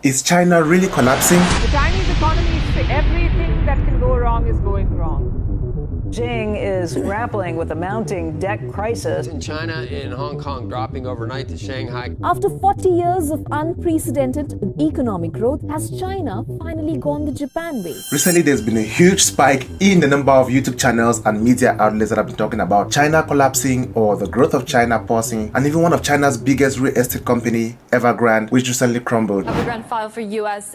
Is China really collapsing? The Chinese economy, everything that can go wrong is going wrong. Beijing is grappling with a mounting debt crisis. In China and Hong Kong dropping overnight to Shanghai. After 40 years of unprecedented economic growth, has China finally gone the Japan way? Recently, there's been a huge spike in the number of YouTube channels and media outlets that have been talking about China collapsing or the growth of China pausing, and even one of China's biggest real estate company, Evergrande, which recently crumbled. Evergrande filed for U.S.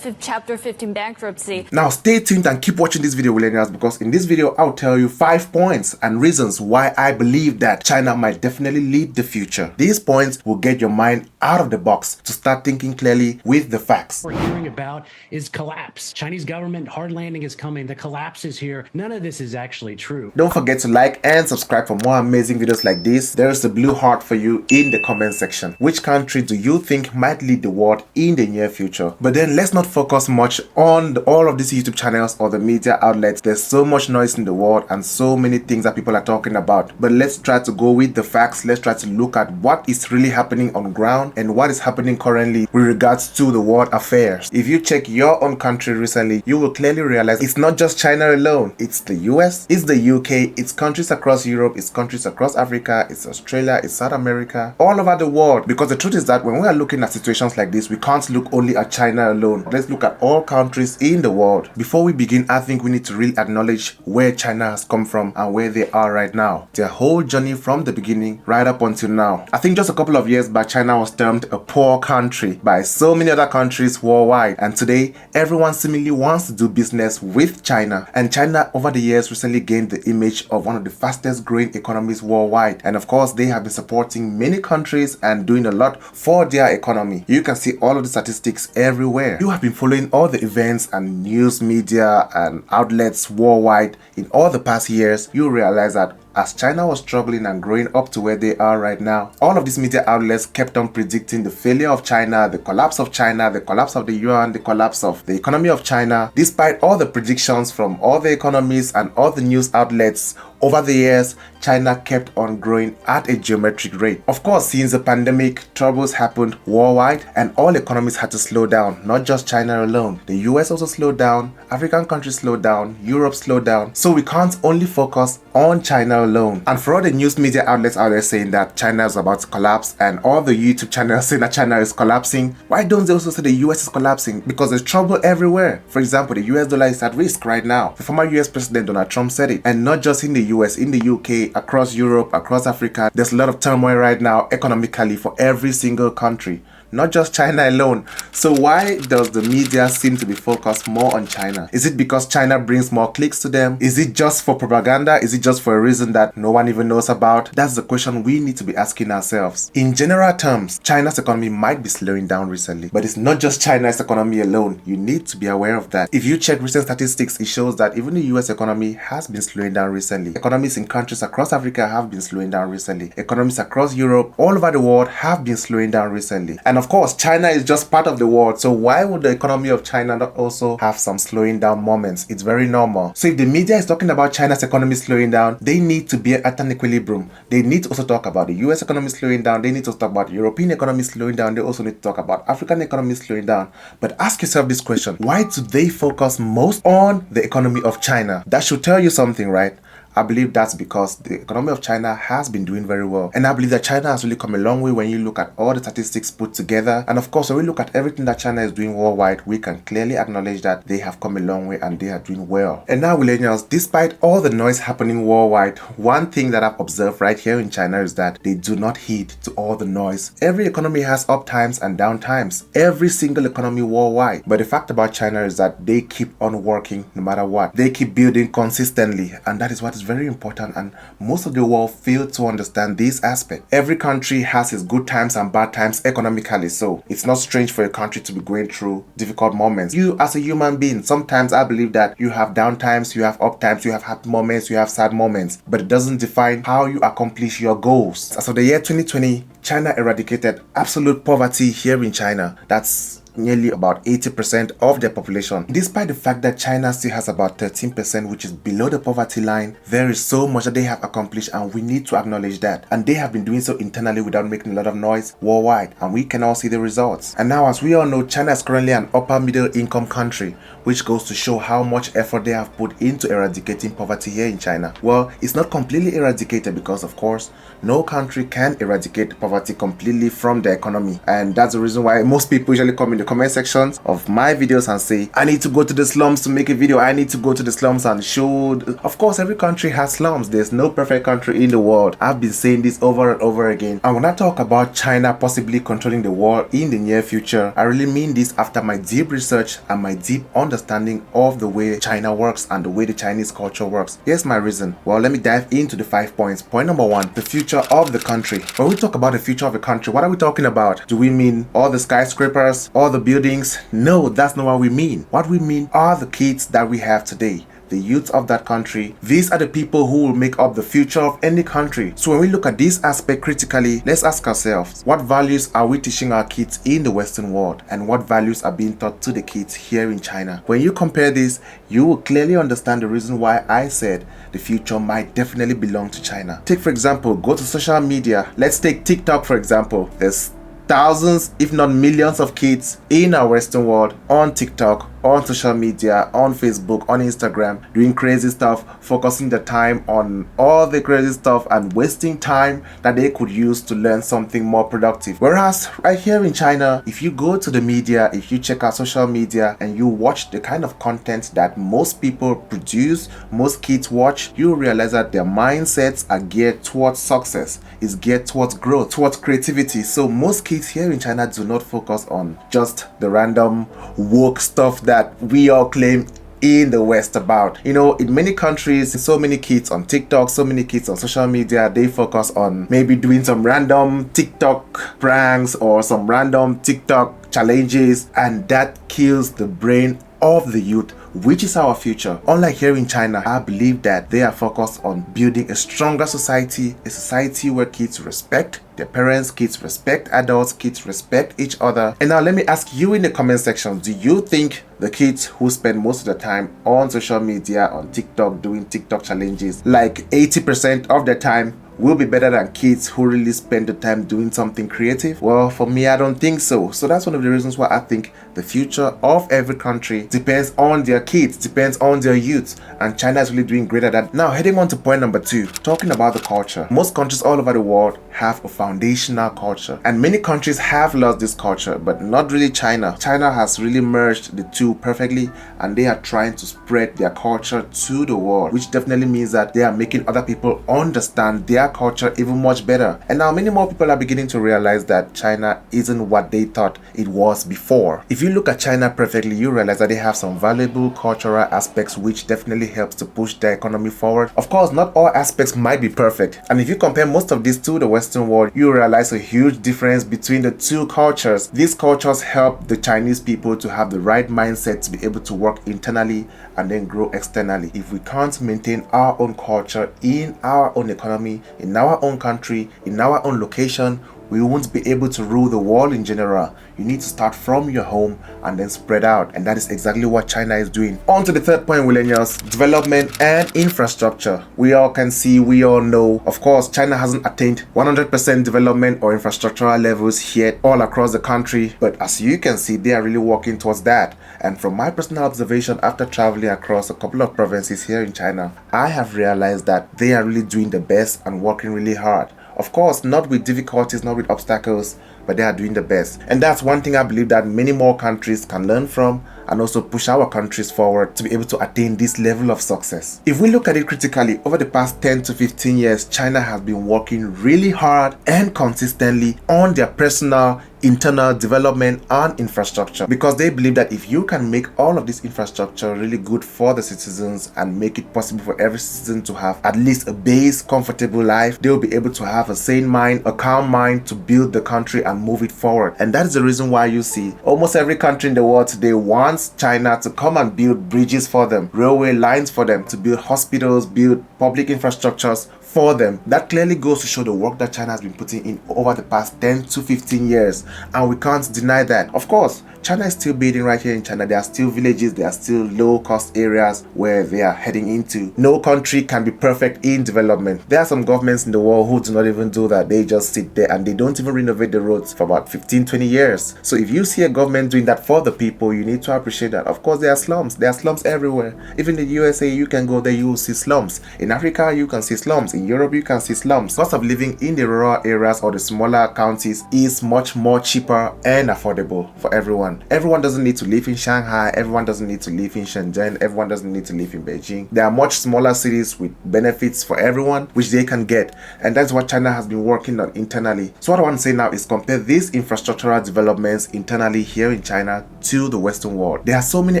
Chapter 15 bankruptcy. Now, stay tuned and keep watching this video, millennials, because in this video, I'll tell you 5 points and reasons why I believe that China might definitely lead the future. These points will get your mind out of the box to start thinking clearly with the facts. What we're hearing about is collapse. Chinese government hard landing is coming. The collapse is here. None of this is actually true. Don't forget to like and subscribe for more amazing videos like this. There is a blue heart for you in the comment section. Which country do you think might lead the world in the near future? But then let's not focus much on all of these YouTube channels or the media outlets. There's so much noise in the world and so many things that people are talking about. But let's try to go with the facts. Let's try to look at what is really happening on ground and what is happening currently with regards to the world affairs. If you check your own country recently, you will clearly realize it's not just China alone. It's the US, it's the UK, it's countries across Europe, it's countries across Africa, it's Australia, it's South America, all over the world. Because the truth is that when we are looking at situations like this, we can't look only at China alone. Let's look at all countries in the world. Before we begin, I think we need to really acknowledge where China has come from and where they are right now. Their whole journey from the beginning right up until now. I think just a couple of years back, China was termed a poor country by so many other countries worldwide, and today everyone seemingly wants to do business with China. And China over the years recently gained the image of one of the fastest growing economies worldwide, and of course they have been supporting many countries and doing a lot for their economy. You can see all of the statistics everywhere. You have been following all the events and news media and outlets worldwide in all the past years. You realize that as China was struggling and growing up to where they are right now, all of these media outlets kept on predicting the failure of China, the collapse of China, the collapse of the yuan, the collapse of the economy of China. Despite all the predictions from all the economists and all the news outlets over the years, China kept on growing at a geometric rate. Of course, since the pandemic, troubles happened worldwide and all economies had to slow down, not just China alone. The US also slowed down, African countries slowed down, Europe slowed down. So we can't only focus on China alone. And for all the news media outlets out there saying that China is about to collapse and all the YouTube channels saying that China is collapsing, why don't they also say the US is collapsing? Because there's trouble everywhere. For example, the US dollar is at risk right now. The former US President Donald Trump said it. And not just in the US, in the UK, across Europe, across Africa, there's a lot of turmoil right now economically for every single country. Not just China alone. So why does the media seem to be focused more on China? Is it because China brings more clicks to them? Is it just for propaganda? Is it just for a reason that no one even knows about? That's the question we need to be asking ourselves. In general terms, China's economy might be slowing down recently, but it's not just China's economy alone. You need to be aware of that. If you check recent statistics, it shows that even the US economy has been slowing down recently. Economies in countries across Africa have been slowing down recently. Economies across Europe, all over the world have been slowing down recently. And of course, China is just part of the world, so why would the economy of China not also have some slowing down moments? It's very normal. So if the media is talking about China's economy slowing down, they need to be at an equilibrium. They need to also talk about the US economy slowing down. They need to talk about the European economy slowing down. They also need to talk about African economy slowing down. But ask yourself this question: why do they focus most on the economy of China? That should tell you something, right? I believe that's because the economy of China has been doing very well. And I believe that China has really come a long way when you look at all the statistics put together. And of course, when we look at everything that China is doing worldwide, we can clearly acknowledge that they have come a long way and they are doing well. And now, millennials, despite all the noise happening worldwide, one thing that I've observed right here in China is that they do not heed to all the noise. Every economy has up times and down times. Every single economy worldwide. But the fact about China is that they keep on working no matter what. They keep building consistently, and that is what is very important, and most of the world fail to understand this aspect. Every country has its good times and bad times economically, so it's not strange for a country to be going through difficult moments. You as a human being, sometimes I believe that you have down times, you have up times, you have happy moments, you have sad moments, but it doesn't define how you accomplish your goals. As of the year 2020, China eradicated absolute poverty here in China. That's nearly about 80% of their population. Despite the fact that China still has about 13%, which is below the poverty line, there is so much that they have accomplished, and we need to acknowledge that. And they have been doing so internally without making a lot of noise worldwide, and we can all see the results. And now, as we all know, China is currently an upper middle income country, which goes to show how much effort they have put into eradicating poverty here in China. Well, it's not completely eradicated because, of course, no country can eradicate poverty completely from the economy. And that's the reason why most people usually come in the comment sections of my videos and say, I need to go to the slums to make a video. I need to go to the slums and show. Of course, every country has slums. There's no perfect country in the world. I've been saying this over and over again. And when I talk about China possibly controlling the world in the near future, I really mean this after my deep research and my deep understanding of the way China works and the way the Chinese culture works. Here's my reason. Well, let me dive into the 5 points. Point number 1, the future of the country. When we talk about the future of a country, what are we talking about? Do we mean all the skyscrapers, all the buildings? No, that's not what we mean. What we mean are the kids that we have today, the youth of that country. These are the people who will make up the future of any country. So when we look at this aspect critically, let's ask ourselves, what values are we teaching our kids in the Western world, and what values are being taught to the kids here in China? When you compare this, you will clearly understand the reason why I said the future might definitely belong to China. Take, for example, go to social media. Let's take TikTok, for example. There's thousands, if not millions of kids in our Western world on TikTok, on social media, on Facebook, on Instagram, doing crazy stuff, focusing the time on all the crazy stuff and wasting time that they could use to learn something more productive. Whereas right here in China, if you go to the media, if you check out social media and you watch the kind of content that most people produce, most kids watch, you realize that their mindsets are geared towards success, is geared towards growth, towards creativity. So most kids here in China do not focus on just the random woke stuff that we all claim in the West about. You know, in many countries, so many kids on TikTok, so many kids on social media, they focus on maybe doing some random TikTok pranks or some random TikTok challenges, and that kills the brain of the youth, which is our future. Unlike here in China, I believe that they are focused on building a stronger society, a society where kids respect their parents, kids respect adults, kids respect each other. And now let me ask you in the comment section, do you think the kids who spend most of the time on social media, on TikTok, doing TikTok challenges, like 80% of the time, will be better than kids who really spend the time doing something creative? Well, for me, I don't think so. So that's one of the reasons why I think the future of every country depends on their kids, depends on their youth, and China is really doing great at that. Now, heading on to point number 2, talking about the culture. Most countries all over the world have a foundational culture, and many countries have lost this culture, but not really China. China has really merged the two perfectly, and they are trying to spread their culture to the world, which definitely means that they are making other people understand their culture even much better. And now many more people are beginning to realize that China isn't what they thought it was before. If you look at China perfectly, you realize that they have some valuable cultural aspects which definitely helps to push their economy forward. Of course, not all aspects might be perfect, and if you compare most of these to the Western world, you realize a huge difference between the two cultures. These cultures help the Chinese people to have the right mindset to be able to work internally and then grow externally. If we can't maintain our own culture in our own economy, in our own country, in our own location, we won't be able to rule the world in general. You need to start from your home and then spread out, and that is exactly what China is doing. On to the third point, millennials: development and infrastructure. We all can see, we all know, of course, China hasn't attained 100% development or infrastructural levels yet all across the country, but as you can see, they are really working towards that. And from my personal observation after traveling across a couple of provinces here in China, I have realized that they are really doing the best and working really hard. Of course, not with difficulties, not with obstacles, but they are doing the best. And that's one thing I believe that many more countries can learn from, and also push our countries forward to be able to attain this level of success. If we look at it critically, over the past 10 to 15 years, China has been working really hard and consistently on their personal internal development and infrastructure, because they believe that if you can make all of this infrastructure really good for the citizens and make it possible for every citizen to have at least a base comfortable life, they will be able to have a sane mind, a calm mind to build the country and move it forward. And that is the reason why you see almost every country in the world today wants China to come and build bridges for them, railway lines for them, to build hospitals, build public infrastructures for them. That clearly goes to show the work that China has been putting in over the past 10 to 15 years, and we can't deny that. Of course, China is still building right here in China. There are still villages, there are still low-cost areas where they are heading into. No country can be perfect in development. There are some governments in the world who do not even do that. They just sit there and they don't even renovate the roads for about 15-20 years. So if you see a government doing that for the people, you need to appreciate that. Of course, there are slums. There are slums everywhere. Even in the USA, you can go there, you will see slums. In Africa, you can see slums. In Europe, you can see slums. Cost of living in the rural areas or the smaller counties is much more cheaper and affordable for everyone. Everyone doesn't need to live in Shanghai. Everyone doesn't need to live in Shenzhen. Everyone doesn't need to live in Beijing. There are much smaller cities with benefits for everyone, which they can get. And that's what China has been working on internally. So what I want to say now is compare these infrastructural developments internally here in China to the Western world. There are so many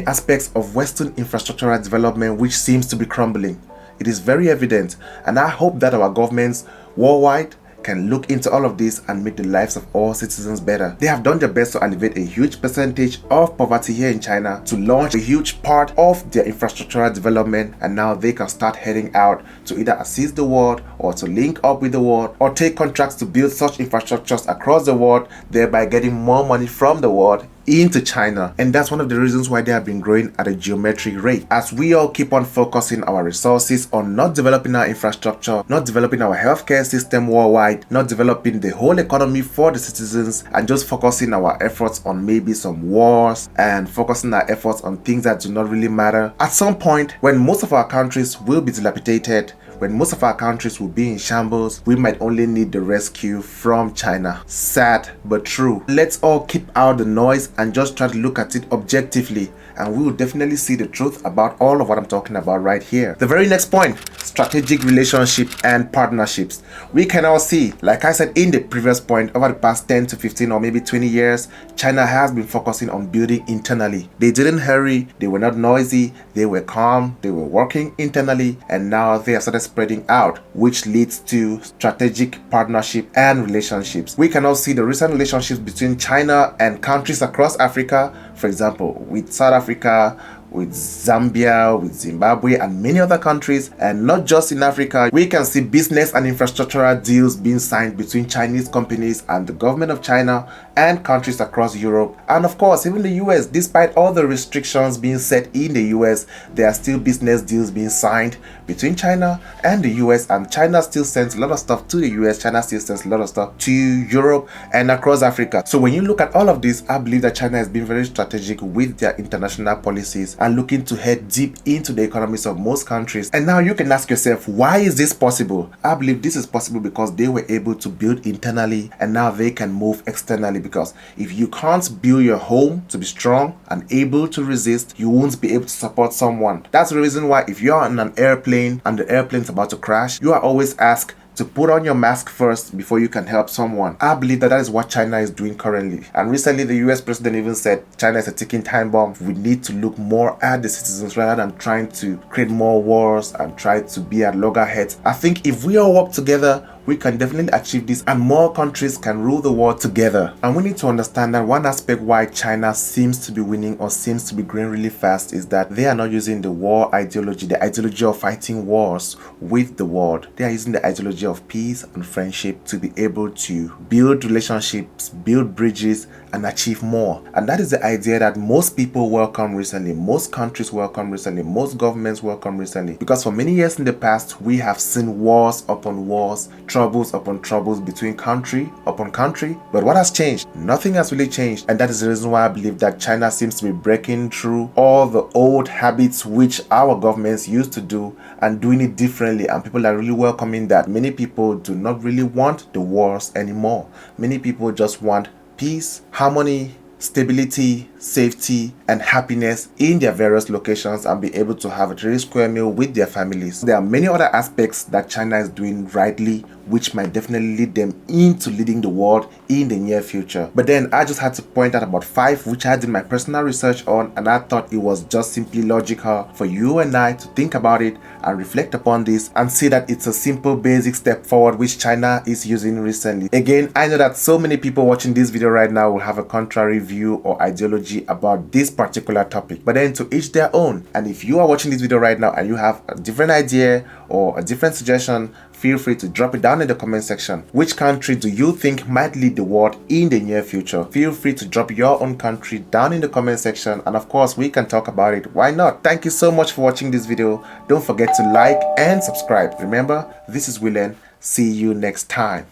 aspects of Western infrastructural development which seems to be crumbling. It is very evident, and I hope that our governments worldwide can look into all of this and make the lives of all citizens better. They have done their best to alleviate a huge percentage of poverty here in China, to launch a huge part of their infrastructural development, and now they can start heading out to either assist the world or to link up with the world or take contracts to build such infrastructures across the world, thereby getting more money from the world into China. And that's one of the reasons why they have been growing at a geometric rate. As we all keep on focusing our resources on not developing our infrastructure, not developing our healthcare system worldwide, not developing the whole economy for the citizens, and just focusing our efforts on maybe some wars and focusing our efforts on things that do not really matter. At some point, when most of our countries will be dilapidated, when most of our countries will be in shambles, we might only need the rescue from China. Sad but true. Let's all keep out the noise and just try to look at it objectively, and we will definitely see the truth about all of what I'm talking about right here. The very next point, strategic relationship and partnerships. We can all see, like I said in the previous point, over the past 10 to 15 or maybe 20 years, China has been focusing on building internally. They didn't hurry, they were not noisy, they were calm, they were working internally, and now they have started spreading out, which leads to strategic partnership and relationships. We can all see the recent relationships between China and countries across Africa, for example, with South Africa, with Zambia, with Zimbabwe, and many other countries. And not just in Africa, we can see business and infrastructural deals being signed between Chinese companies and the government of China and countries across Europe. And of course, even the US, despite all the restrictions being set in the US, there are still business deals being signed between China and the US, and China still sends a lot of stuff to the US, China still sends a lot of stuff to Europe and across Africa. So when you look at all of this, I believe that China has been very strategic with their international policies and looking to head deep into the economies of most countries. And now you can ask yourself, why is this possible? I believe this is possible because they were able to build internally, and now they can move externally, because if you can't build your home to be strong and able to resist, you won't be able to support someone. That's the reason why if you're on an airplane and the airplane's about to crash, you are always asked to put on your mask first before you can help someone. I believe that is what China is doing currently. And recently the US president even said China is a ticking time bomb. We need to look more at the citizens rather than trying to create more wars and try to be at loggerheads. I think if we all work together, we can definitely achieve this, and more countries can rule the world together. And we need to understand that one aspect why China seems to be winning or seems to be growing really fast is that they are not using the war ideology, the ideology of fighting wars with the world. They are using the ideology of peace and friendship to be able to build relationships, build bridges, and achieve more. And that is the idea that most people welcome recently, most countries welcome recently, most governments welcome recently. Because for many years in the past, we have seen wars upon wars, troubles upon troubles between country upon country. But what has changed? Nothing has really changed. And that is the reason why I believe that China seems to be breaking through all the old habits which our governments used to do and doing it differently. And people are really welcoming that. Many people do not really want the wars anymore. Many people just want peace, harmony, stability, safety, and happiness in their various locations, and be able to have a 3 square meal with their families. There are many other aspects that China is doing rightly, which might definitely lead them into leading the world in the near future. But then I just had to point out about 5 which I did my personal research on, and I thought it was just simply logical for you and I to think about it and reflect upon this and see that it's a simple basic step forward which China is using recently. Again, I know that so many people watching this video right now will have a contrary view or ideology about this particular topic, but then to each their own. And if you are watching this video right now and you have a different idea or a different suggestion Feel free to drop it down in the comment section. Which country do you think might lead the world in the near future? Feel free to drop your own country down in the comment section, and of course we can talk about it. Why not? Thank you so much for watching this video. Don't forget to like and subscribe. Remember, this is Willen. See you next time.